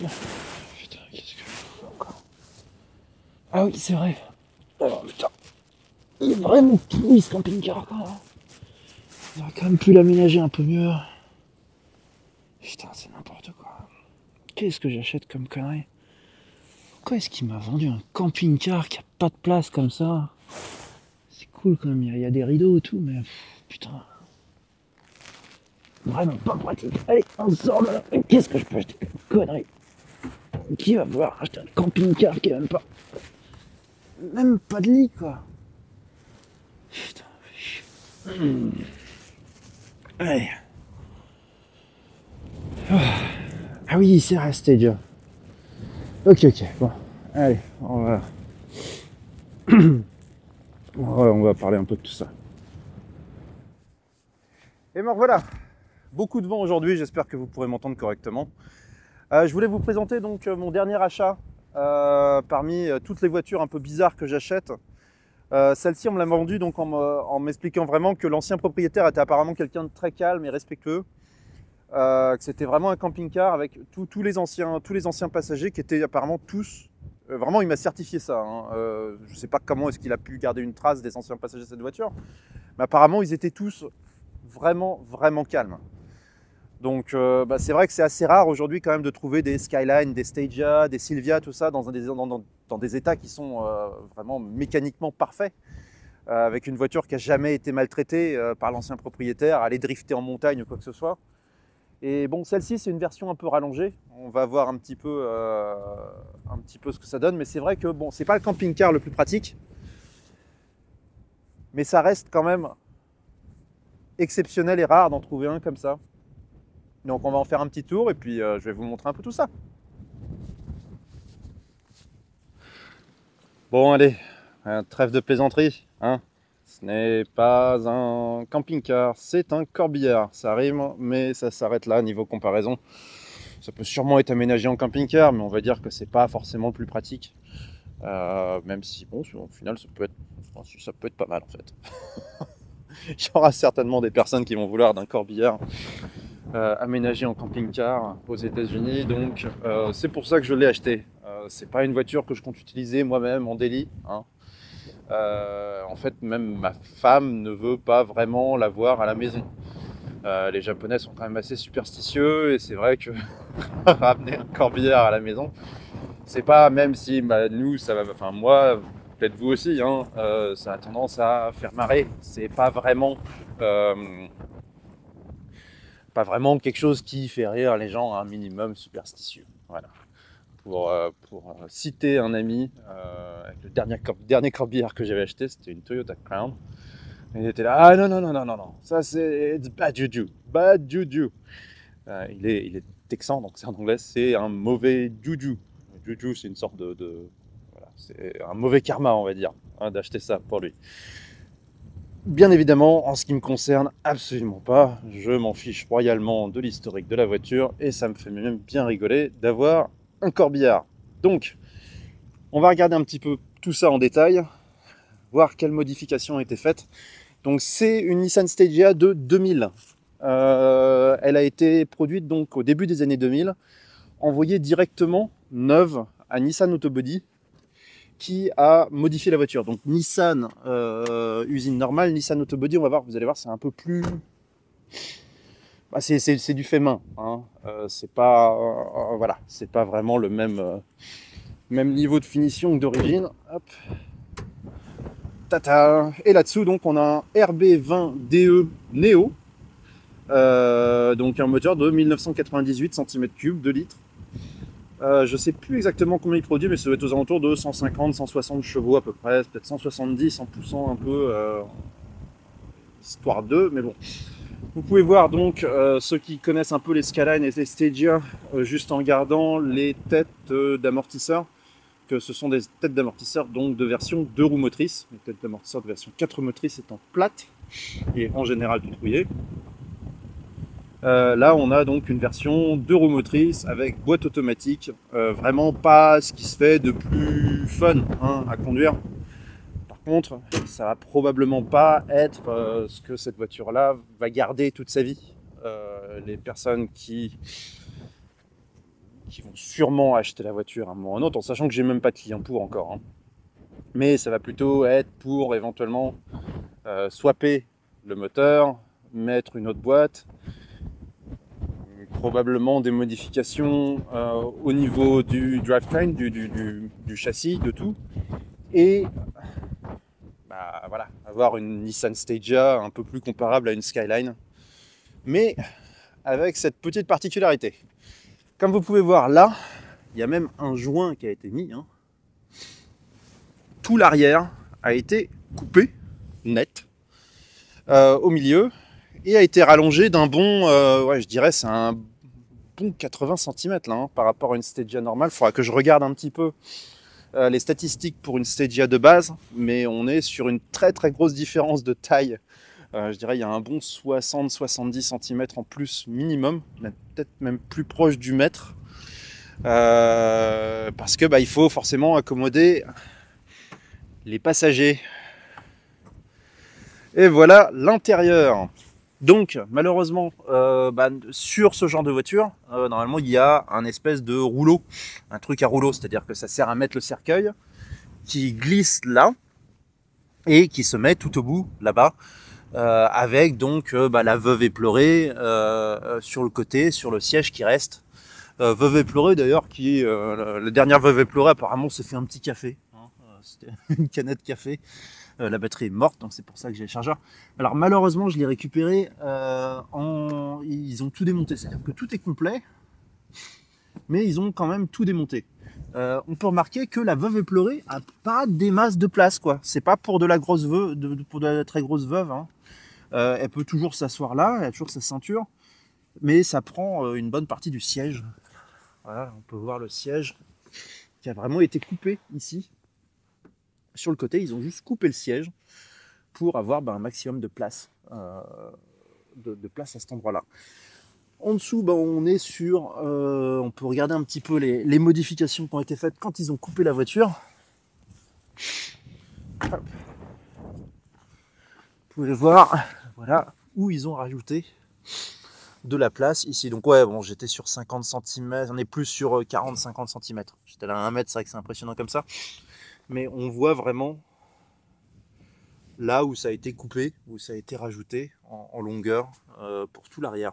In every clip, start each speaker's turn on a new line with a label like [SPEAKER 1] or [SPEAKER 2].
[SPEAKER 1] Putain, qu'est-ce que je fous encore? Ah oui, c'est vrai. Oh putain. Il est vraiment pourri ce camping-car quand même. On aurait quand même pu l'aménager un peu mieux. Putain, c'est n'importe quoi. Qu'est-ce que j'achète comme connerie? Pourquoi est-ce qu'il m'a vendu un camping-car qui a pas de place comme ça? C'est cool quand même, il y a des rideaux et tout, mais putain. Vraiment pas pratique. Allez, on sort de là. Qu'est-ce que je peux acheter comme connerie? Qui va vouloir acheter un camping-car qui est même pas de lit quoi? Putain, allez. Ah oui, c'est resté déjà. Ok, bon. Allez, on va parler un peu de tout ça. Et me voilà. Beaucoup de vent aujourd'hui, j'espère que vous pourrez m'entendre correctement. Je voulais vous présenter donc mon dernier achat parmi toutes les voitures un peu bizarres que j'achète. Celle-ci, on me l'a vendue donc en m'expliquant vraiment que l'ancien propriétaire était apparemment quelqu'un de très calme et respectueux. Que c'était vraiment un camping-car avec tous les anciens passagers qui étaient apparemment tous... vraiment, il m'a certifié ça. Hein. Je ne sais pas comment est-ce qu'il a pu garder une trace des anciens passagers de cette voiture. Mais apparemment, ils étaient tous vraiment calmes. Donc c'est vrai que c'est assez rare aujourd'hui quand même de trouver des Skyline, des Stagia, des Silvia, tout ça dans des états qui sont vraiment mécaniquement parfaits. Avec une voiture qui n'a jamais été maltraitée par l'ancien propriétaire, aller drifter en montagne ou quoi que ce soit. Et bon, celle-ci, c'est une version un peu rallongée. On va voir un petit peu ce que ça donne. Mais c'est vrai que bon, c'est pas le camping-car le plus pratique. Mais ça reste quand même exceptionnel et rare d'en trouver un comme ça. Donc on va en faire un petit tour et puis je vais vous montrer un peu tout ça. Bon, allez, trêve de plaisanterie, hein. Ce n'est pas un camping-car, c'est un corbillard. Ça rime, mais ça s'arrête là niveau comparaison. Ça peut sûrement être aménagé en camping-car, mais on va dire que c'est pas forcément le plus pratique. Même si, bon, au final, ça peut être pas mal en fait. Il y aura certainement des personnes qui vont vouloir d'un corbillard aménagé en camping-car aux États-Unis, donc c'est pour ça que je l'ai acheté. C'est pas une voiture que je compte utiliser moi-même en daily, hein. En fait, même ma femme ne veut pas vraiment l'avoir à la maison. Les Japonais sont quand même assez superstitieux et c'est vrai que ramener un corbillard à la maison, c'est pas, même si nous, ça va, enfin moi, peut-être vous aussi, hein, ça a tendance à faire marrer. C'est pas vraiment quelque chose qui fait rire les gens un minimum superstitieux. Voilà. Pour citer un ami, avec le dernier corbillard que j'avais acheté, c'était une Toyota Crown. Il était là, ah non, ça c'est bad juju, bad juju. Il est texan, donc c'est en anglais, c'est un mauvais juju. Juju, c'est une sorte voilà, c'est un mauvais karma, on va dire, hein, d'acheter ça pour lui. Bien évidemment, en ce qui me concerne, absolument pas. Je m'en fiche royalement de l'historique de la voiture et ça me fait même bien rigoler d'avoir un corbillard. Donc, on va regarder un petit peu tout ça en détail, voir quelles modifications ont été faites. Donc, c'est une Nissan Stagea de 2000. Elle a été produite donc au début des années 2000, envoyée directement neuve à Nissan Autobody, qui a modifié la voiture. Donc Nissan usine normale, Nissan Autobody, on va voir, vous allez voir, c'est un peu plus... c'est du fait main, hein. C'est pas voilà, c'est pas vraiment le même niveau de finition que d'origine. Hop. Tata. Et là-dessous, donc, on a un RB20DE Neo, donc un moteur de 1998 cm3, 2 litres. Je sais plus exactement combien il produit, mais ça doit être aux alentours de 150-160 chevaux à peu près, peut-être 170 en poussant un peu histoire d'eux, mais bon. Vous pouvez voir donc ceux qui connaissent un peu les Skyline et les Stagia, juste en regardant les têtes d'amortisseurs, que ce sont des têtes d'amortisseurs donc de version 2 roues motrices, les têtes d'amortisseurs de version 4 roues motrices étant plates et en général tout rouillées. Là, on a donc une version 2 roues motrices avec boîte automatique. Vraiment pas ce qui se fait de plus fun, hein, à conduire. Par contre, ça va probablement pas être ce que cette voiture-là va garder toute sa vie. Les personnes qui qui vont sûrement acheter la voiture à un moment ou à un autre, en sachant que j'ai même pas de client pour encore. Hein. Mais ça va plutôt être pour éventuellement swapper le moteur, mettre une autre boîte, probablement des modifications au niveau du drivetrain, du châssis, de tout. Et bah, voilà, avoir une Nissan Stagea un peu plus comparable à une Skyline. Mais avec cette petite particularité. Comme vous pouvez voir là, il y a même un joint qui a été mis. Hein. Tout l'arrière a été coupé, net, au milieu, et a été rallongé d'un bon, ouais, je dirais c'est un bon 80 cm là, hein, par rapport à une Stagea normale. Il faudra que je regarde un petit peu les statistiques pour une Stagea de base, mais on est sur une très très grosse différence de taille. Je dirais il y a un bon 60-70 cm en plus minimum, peut-être même plus proche du mètre. Parce que il faut forcément accommoder les passagers. Et voilà l'intérieur. Donc malheureusement sur ce genre de voiture, normalement il y a un espèce de rouleau, un truc à rouleau, c'est-à-dire que ça sert à mettre le cercueil qui glisse là et qui se met tout au bout là-bas, avec donc la veuve éplorée sur le côté, sur le siège qui reste. Veuve éplorée d'ailleurs, qui la dernière veuve éplorée apparemment s'est fait un petit café, hein, c'était une canette de café. La batterie est morte, donc c'est pour ça que j'ai le chargeur. Alors malheureusement, je l'ai récupéré ils ont tout démonté, c'est-à-dire que tout est complet, mais ils ont quand même tout démonté. On peut remarquer que la veuve éplorée a pas des masses de place, quoi. C'est pas pour de la grosse veuve, pour de la très grosse veuve. Hein. Elle peut toujours s'asseoir là, elle a toujours sa ceinture, mais ça prend une bonne partie du siège. Voilà, on peut voir le siège qui a vraiment été coupé ici. Sur le côté, ils ont juste coupé le siège pour avoir un maximum de place, de place à cet endroit-là. En dessous, on est sur... on peut regarder un petit peu les modifications qui ont été faites quand ils ont coupé la voiture. Hop. Vous pouvez voir voilà, où ils ont rajouté de la place ici. Donc ouais, bon, j'étais sur 50 cm, on est plus sur 40-50 cm. J'étais là à 1 mètre, c'est vrai que c'est impressionnant comme ça. Mais on voit vraiment là où ça a été coupé, où ça a été rajouté en longueur pour tout l'arrière.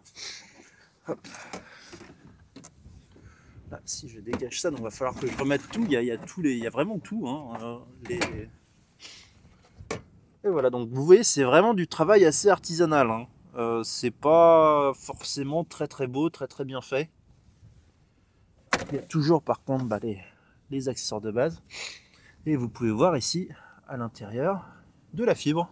[SPEAKER 1] Là, si je dégage ça, donc il va falloir que je remette tout. Il y a vraiment tout. Hein, Et voilà, donc vous voyez, c'est vraiment du travail assez artisanal. Hein. C'est pas forcément très très beau, très très bien fait. Il y a toujours par contre les accessoires de base. Et vous pouvez voir ici, à l'intérieur, de la fibre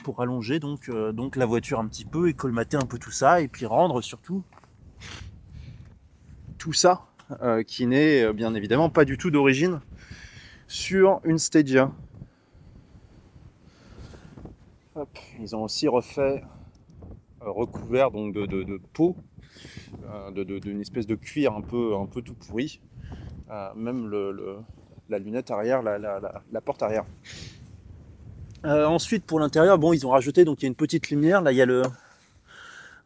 [SPEAKER 1] pour allonger donc la voiture un petit peu et colmater un peu tout ça, et puis rendre surtout tout ça, qui n'est bien évidemment pas du tout d'origine sur une Stagea. Hop, ils ont aussi refait, recouvert donc de peau, d'une espèce de cuir un peu tout pourri, même la lunette arrière, la porte arrière. Ensuite pour l'intérieur, bon, ils ont rajouté, donc il y a une petite lumière, là il y a le... Vous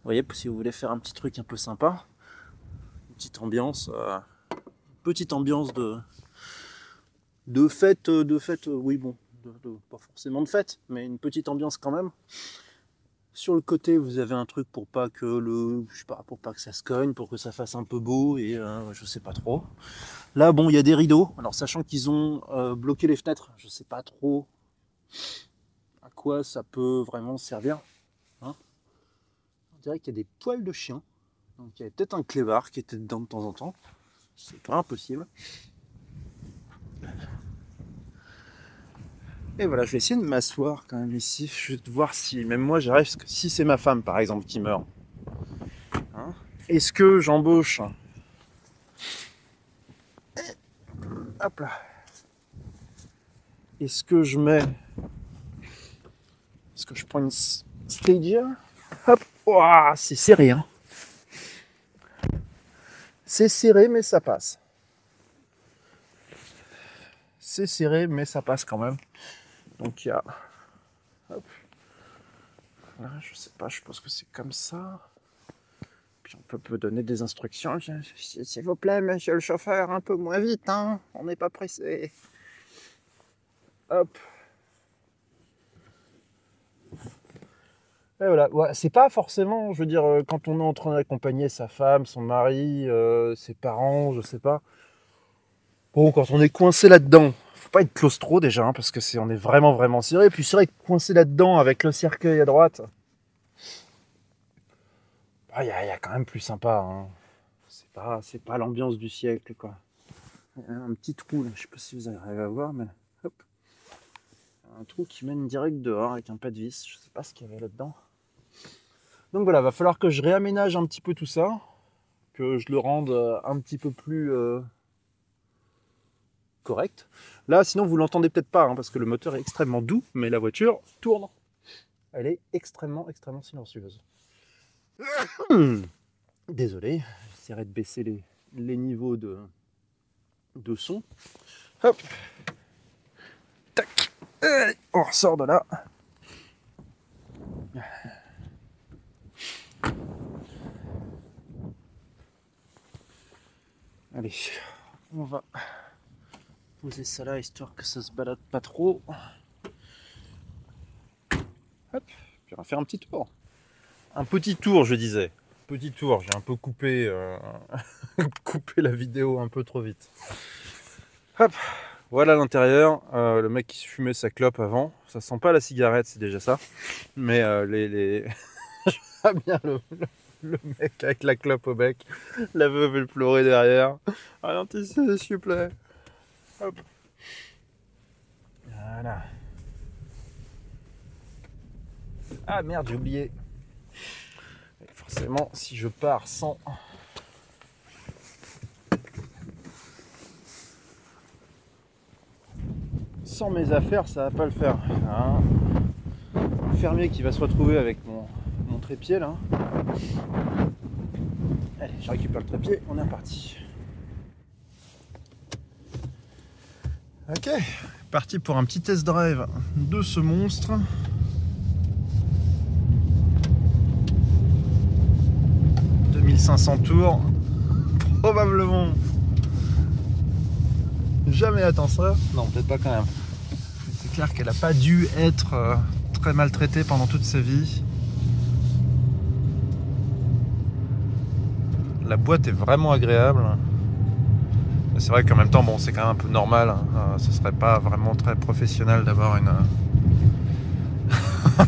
[SPEAKER 1] voyez, si vous voulez faire un petit truc un peu sympa, une petite ambiance de fête, oui bon, pas forcément de fête, mais une petite ambiance quand même. Sur le côté, vous avez un truc pour pas que pour pas que ça se cogne, pour que ça fasse un peu beau, et je sais pas trop. Là, bon, il y a des rideaux. Alors, sachant qu'ils ont bloqué les fenêtres, je sais pas trop à quoi ça peut vraiment servir. Hein, on dirait qu'il y a des poils de chien. Donc, il y avait peut-être un clébard qui était dedans de temps en temps. C'est pas impossible. Et voilà, je vais essayer de m'asseoir quand même ici, juste voir si, même moi j'arrive, si c'est ma femme par exemple qui meurt. Hein, est-ce que j'embauche? Hop là. Est-ce que je mets... Est-ce que je prends une Stagea? Hop, oh, c'est serré. Hein. C'est serré, mais ça passe. C'est serré, mais ça passe quand même. Donc il y a... Hop. Là, je sais pas, je pense que c'est comme ça. Puis on peut donner des instructions. S'il vous plaît, monsieur le chauffeur, un peu moins vite, hein, on n'est pas pressé. Hop. Et voilà, ouais, c'est pas forcément, je veux dire, quand on est en train d'accompagner sa femme, son mari, ses parents, je sais pas. Bon, quand on est coincé là-dedans, faut pas être claustro déjà, hein, parce que on est vraiment serré. Puis c'est vrai que coincé là-dedans avec le cercueil à droite, il y a quand même plus sympa. Hein. C'est pas l'ambiance du siècle, quoi. Il y a un petit trou là, je sais pas si vous arrivez à voir, mais hop, un trou qui mène direct dehors avec un pas de vis. Je sais pas ce qu'il y avait là-dedans. Donc voilà, va falloir que je réaménage un petit peu tout ça, que je le rende un petit peu plus correct. Là, sinon vous l'entendez peut-être pas, hein, parce que le moteur est extrêmement doux, mais la voiture tourne. Elle est extrêmement silencieuse. Désolé, j'essaierai de baisser les niveaux de son. Hop. Tac. Allez, on ressort de là. Allez, on va poser ça là, histoire que ça se balade pas trop. Hop, puis on va faire un petit tour. Un petit tour, je disais. Petit tour, j'ai un peu coupé, coupé la vidéo un peu trop vite. Hop, voilà l'intérieur. Le mec qui se fumait sa clope avant. Ça sent pas la cigarette, c'est déjà ça. Mais j'aime bien le mec avec la clope au bec. La veuve elle pleurait derrière. Ralentissez, s'il vous plaît. Hop. Voilà. Ah merde, j'ai oublié. Et forcément, si je pars sans mes affaires, ça va pas le faire. Hein, le fermier qui va se retrouver avec mon trépied là. Allez, je récupère le trépied, on est reparti. Ok, parti pour un petit test drive de ce monstre. « 2500 tours, probablement jamais atteint ça. Non, peut-être pas quand même. C'est clair qu'elle n'a pas dû être très maltraitée pendant toute sa vie. La boîte est vraiment agréable. C'est vrai qu'en même temps, bon, c'est quand même un peu normal. Ce serait pas vraiment très professionnel d'avoir un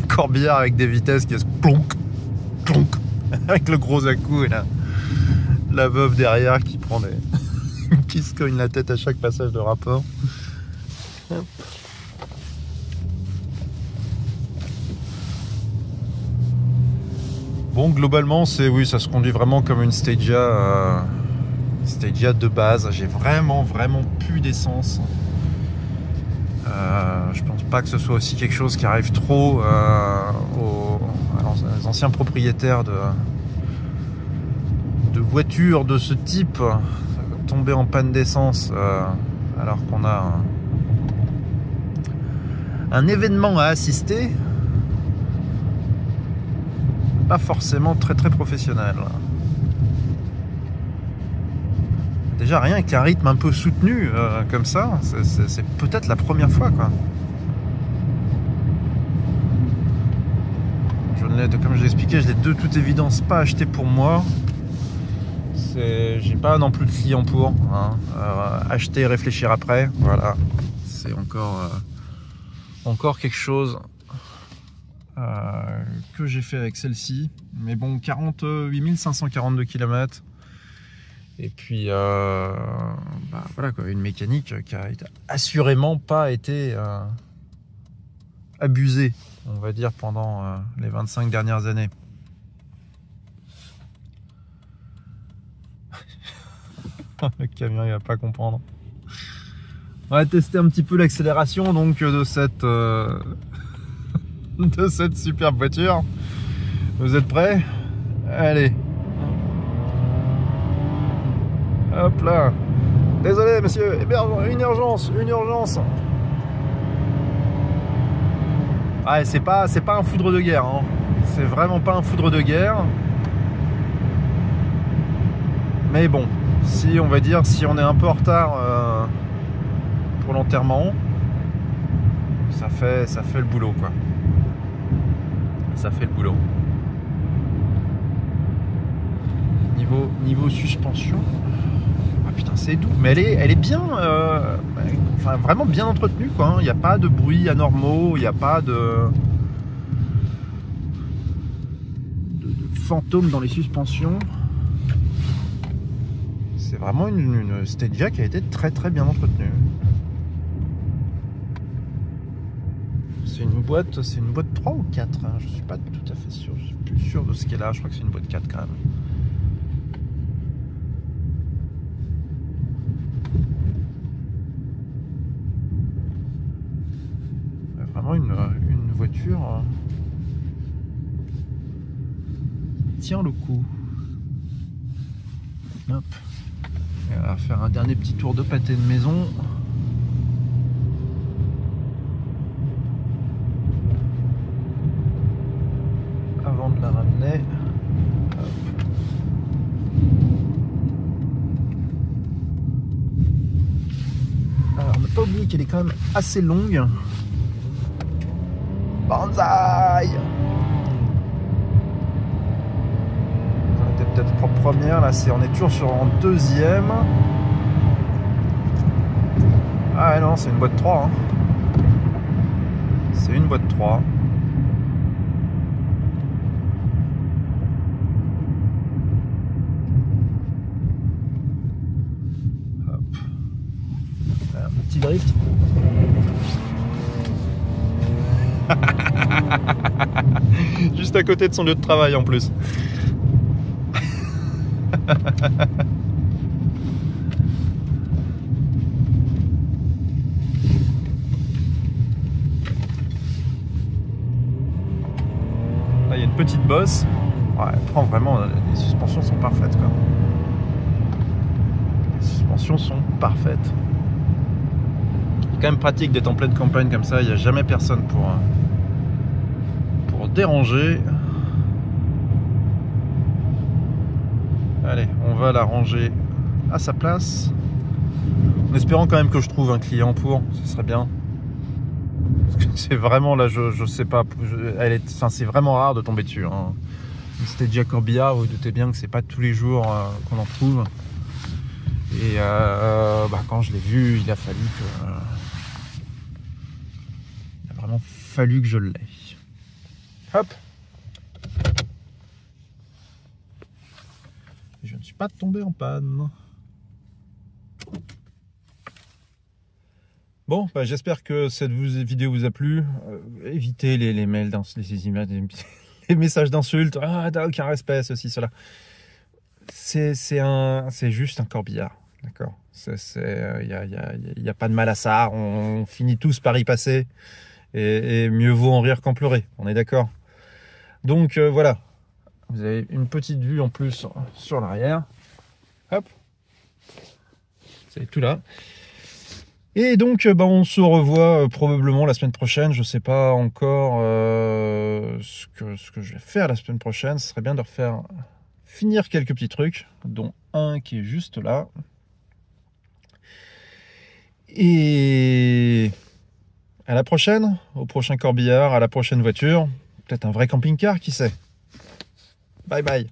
[SPEAKER 1] corbillard avec des vitesses qui se plonk, plonk, avec le gros à-coups et la veuve derrière qui prend qui se cogne la tête à chaque passage de rapport. Hop. Bon, globalement, oui, ça se conduit vraiment comme une Stagia. Stagia de base. J'ai vraiment plus d'essence. Je pense pas que ce soit aussi quelque chose qui arrive trop aux anciens propriétaires de voitures de ce type, tomber en panne d'essence alors qu'on a un événement à assister. Pas forcément très professionnel. Déjà rien qu'un rythme un peu soutenu comme ça, c'est peut-être la première fois, quoi. Comme je l'ai expliqué, je l'ai de toute évidence pas acheté pour moi. J'ai pas non plus de client pour. Hein. Acheter et réfléchir après, voilà. C'est encore quelque chose que j'ai fait avec celle-ci. Mais bon, 48 542 km. Et puis, voilà quoi, une mécanique qui a assurément pas été abusée, on va dire, pendant les 25 dernières années. Le camion il va pas comprendre. On va tester un petit peu l'accélération donc de cette superbe voiture. Vous êtes prêts? Allez. Hop là. Désolé monsieur, une urgence. Ouais, c'est pas un foudre de guerre, hein. C'est vraiment pas un foudre de guerre. Mais bon, si on va dire, si on est un peu en retard pour l'enterrement, ça fait le boulot, quoi. Ça fait le boulot. Niveau suspension, ah putain, c'est doux, mais elle est bien, enfin vraiment bien entretenue, quoi. Il n'y a pas de bruits anormaux, il n'y a pas de fantômes dans les suspensions. C'est vraiment une Stadia qui a été très bien entretenue. C'est une boîte 3 ou 4, hein, je suis pas tout à fait sûr, je suis plus sûr de ce qu'elle a, je crois que c'est une boîte 4 quand même. Vraiment une voiture qui tient le coup. Hop. Et on va faire un dernier petit tour de pâté de maison. Avant de la ramener. Hop. Alors, on n'a pas oublié qu'elle est quand même assez longue. Banzai! On était peut-être en première, là on est toujours en deuxième. Ah non, c'est une boîte 3. Hein. C'est une boîte 3. Hop. Un petit drift. Juste à côté de son lieu de travail en plus. Là il y a une petite bosse. Ouais, vraiment, les suspensions sont parfaites, quoi. Les suspensions sont parfaites. C'est quand même pratique d'être en pleine campagne comme ça, il n'y a jamais personne pour déranger. Allez, on va la ranger à sa place. En espérant quand même que je trouve un client ce serait bien. Parce que c'est vraiment là, je sais pas, c'est vraiment rare de tomber dessus. Hein. C'était déjà Corbillard, vous vous doutez bien que c'est pas tous les jours qu'on en trouve. Et quand je l'ai vu, il a vraiment fallu que je l'aie. Hop. Et je ne suis pas tombé en panne. Bon, j'espère que cette vidéo vous a plu. Évitez les mails, les images, les messages d'insultes. Ah, t'as aucun respect, ceci, cela. C'est juste un corbillard, d'accord. Il y a pas de mal à ça. On finit tous par y passer. Et mieux vaut en rire qu'en pleurer. On est d'accord. Donc voilà. Vous avez une petite vue en plus sur l'arrière. Hop. C'est tout là. Et donc on se revoit probablement la semaine prochaine. Je sais pas encore ce que je vais faire la semaine prochaine. Ce serait bien de finir quelques petits trucs, dont un qui est juste là. Et à la prochaine, au prochain corbillard, à la prochaine voiture. Peut-être un vrai camping-car, qui sait. Bye bye.